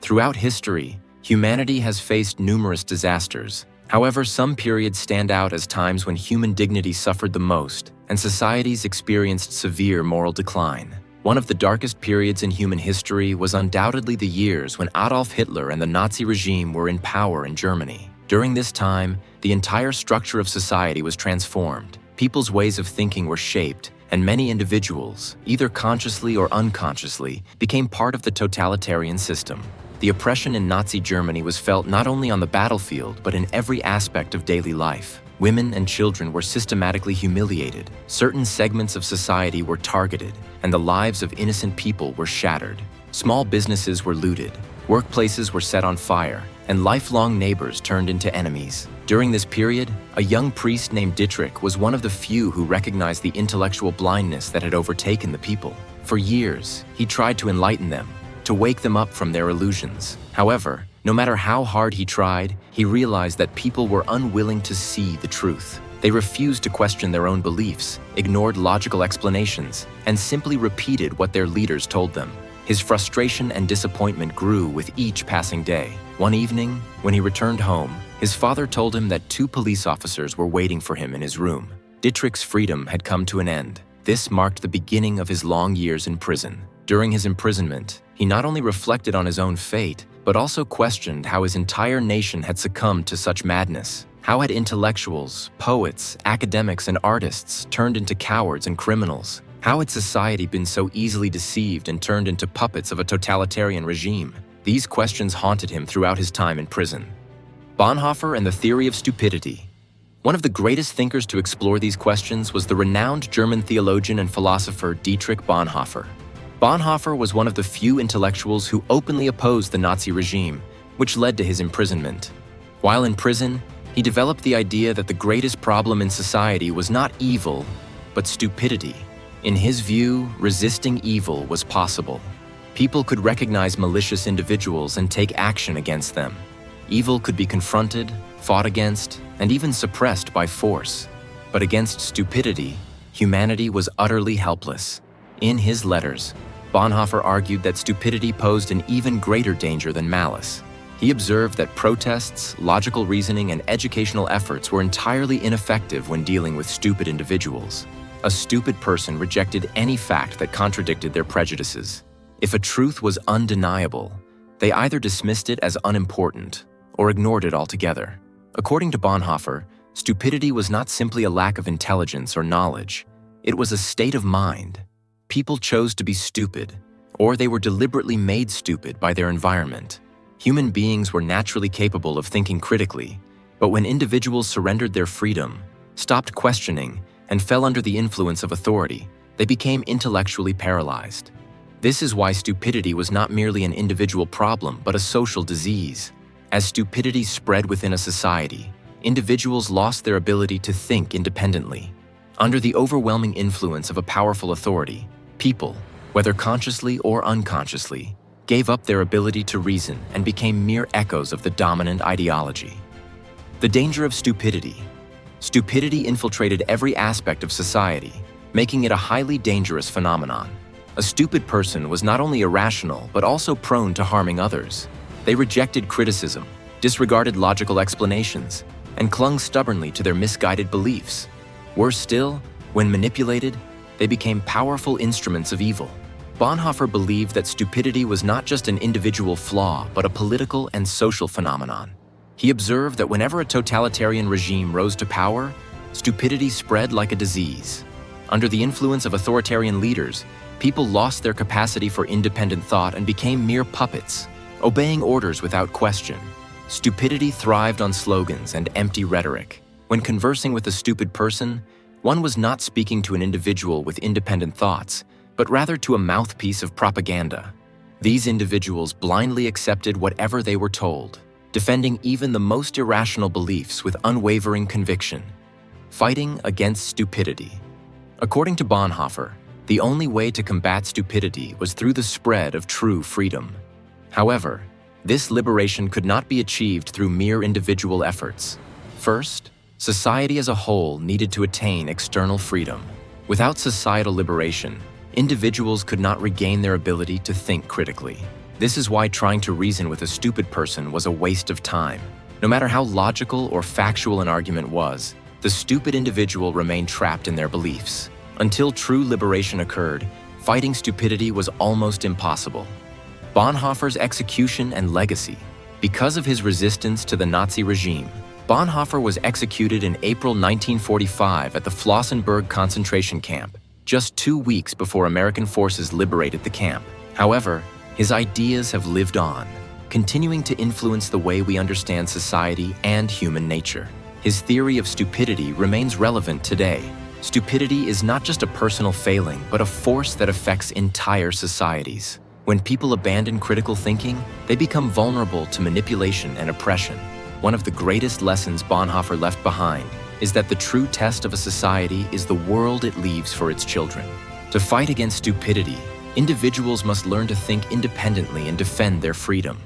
Throughout history, humanity has faced numerous disasters. However, some periods stand out as times when human dignity suffered the most and societies experienced severe moral decline. One of the darkest periods in human history was undoubtedly the years when Adolf Hitler and the Nazi regime were in power in Germany. During this time, the entire structure of society was transformed. People's ways of thinking were shaped, and many individuals, either consciously or unconsciously, became part of the totalitarian system. The oppression in Nazi Germany was felt not only on the battlefield, but in every aspect of daily life. Women and children were systematically humiliated, certain segments of society were targeted, and the lives of innocent people were shattered. Small businesses were looted, workplaces were set on fire, and lifelong neighbors turned into enemies. During this period, a young priest named Dietrich was one of the few who recognized the intellectual blindness that had overtaken the people. For years, he tried to enlighten them, to wake them up from their illusions. However, no matter how hard he tried, he realized that people were unwilling to see the truth. They refused to question their own beliefs, ignored logical explanations, and simply repeated what their leaders told them. His frustration and disappointment grew with each passing day. One evening, when he returned home, his father told him that 2 police officers were waiting for him in his room. Dietrich's freedom had come to an end. This marked the beginning of his long years in prison. During his imprisonment, he not only reflected on his own fate, but also questioned how his entire nation had succumbed to such madness. How had intellectuals, poets, academics, and artists turned into cowards and criminals? How had society been so easily deceived and turned into puppets of a totalitarian regime? These questions haunted him throughout his time in prison. Bonhoeffer and the Theory of Stupidity. One of the greatest thinkers to explore these questions was the renowned German theologian and philosopher Dietrich Bonhoeffer. Bonhoeffer was one of the few intellectuals who openly opposed the Nazi regime, which led to his imprisonment. While in prison, he developed the idea that the greatest problem in society was not evil, but stupidity. In his view, resisting evil was possible. People could recognize malicious individuals and take action against them. Evil could be confronted, fought against, and even suppressed by force. But against stupidity, humanity was utterly helpless. In his letters, Bonhoeffer argued that stupidity posed an even greater danger than malice. He observed that protests, logical reasoning, and educational efforts were entirely ineffective when dealing with stupid individuals. A stupid person rejected any fact that contradicted their prejudices. If a truth was undeniable, they either dismissed it as unimportant or ignored it altogether. According to Bonhoeffer, stupidity was not simply a lack of intelligence or knowledge. It was a state of mind. People chose to be stupid, or they were deliberately made stupid by their environment. Human beings were naturally capable of thinking critically, but when individuals surrendered their freedom, stopped questioning, and fell under the influence of authority, they became intellectually paralyzed. This is why stupidity was not merely an individual problem, but a social disease. As stupidity spread within a society, individuals lost their ability to think independently. Under the overwhelming influence of a powerful authority, people, whether consciously or unconsciously, gave up their ability to reason and became mere echoes of the dominant ideology. The danger of stupidity. Stupidity infiltrated every aspect of society, making it a highly dangerous phenomenon. A stupid person was not only irrational, but also prone to harming others. They rejected criticism, disregarded logical explanations, and clung stubbornly to their misguided beliefs. Worse still, when manipulated, they became powerful instruments of evil. Bonhoeffer believed that stupidity was not just an individual flaw, but a political and social phenomenon. He observed that whenever a totalitarian regime rose to power, stupidity spread like a disease. Under the influence of authoritarian leaders, people lost their capacity for independent thought and became mere puppets, obeying orders without question. Stupidity thrived on slogans and empty rhetoric. When conversing with a stupid person, one was not speaking to an individual with independent thoughts, but rather to a mouthpiece of propaganda. These individuals blindly accepted whatever they were told, defending even the most irrational beliefs with unwavering conviction. Fighting against stupidity. According to Bonhoeffer, the only way to combat stupidity was through the spread of true freedom. However, this liberation could not be achieved through mere individual efforts. First, society as a whole needed to attain external freedom. Without societal liberation, individuals could not regain their ability to think critically. This is why trying to reason with a stupid person was a waste of time. No matter how logical or factual an argument was, the stupid individual remained trapped in their beliefs. Until true liberation occurred, fighting stupidity was almost impossible. Bonhoeffer's execution and legacy. Because of his resistance to the Nazi regime, Bonhoeffer was executed in April 1945 at the Flossenbürg concentration camp, just 2 weeks before American forces liberated the camp. However, his ideas have lived on, continuing to influence the way we understand society and human nature. His theory of stupidity remains relevant today. Stupidity is not just a personal failing, but a force that affects entire societies. When people abandon critical thinking, they become vulnerable to manipulation and oppression. One of the greatest lessons Bonhoeffer left behind is that the true test of a society is the world it leaves for its children. To fight against stupidity, individuals must learn to think independently and defend their freedom.